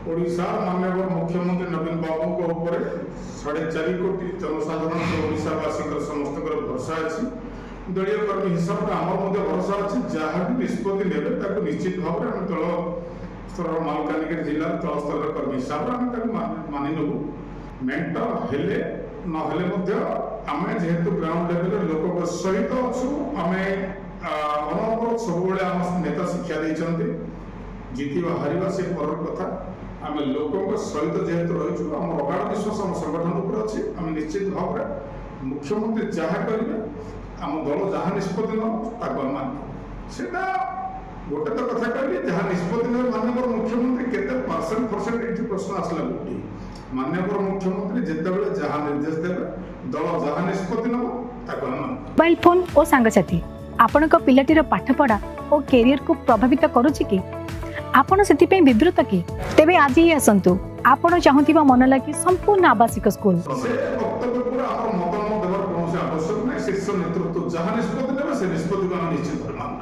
ओडिशा माननीय मुख्यमंत्री नवीन बाबू ऊपर 4.5 कोटी जनसाधारण ओडिशावासी समस्त भरोसा अच्छी दलीय कर्मी हिसाब से आम भरोसा अच्छी जहाँ भी निष्पत्ति ने निश्चित भाव में आम तल स्तर मालकानगिरी जिला तल स्तर कर्मी हिसाब से मानि नबू मेट हेले नहेले आम जेहेतु ग्राउंड लेवल लोक सहित अच्छु आम अनवरत सब आम नेता शिक्षा देते जीतवा हारिबा से पर कथा आम लोक सहित जेहेतु रही आम अगाढ़ विश्वास आम संगठन उपर अच्छी आम निश्चित भाव में मुख्यमंत्री जहाँ करेंगे आम दल जहाँ निष्पत्ति नब मान से गोटे तो कथा कहली जहाँ निष्पत्ति ने माननीय मुख्यमंत्री केते परसेंट ये प्रश्न आसला गोटे माननीय मुख्यमंत्री जितेबाला जहाँ निर्देश देवे दल जहाँ निष्पत्ति नब मान मोबाइल फोन और सांगसाथी आपण पिलाटीर पाठपढ़ा और कैरियर को प्रभावित करुच्ची कि आपण से विवृत कि तेबे आज ही आसतु आपण चाहूबा मन लगी संपूर्ण आवासिक स्कूल शीर्ष नेतृत्व जहाँ निष्पत्ति ने निष्पत्ति को निश्चित मान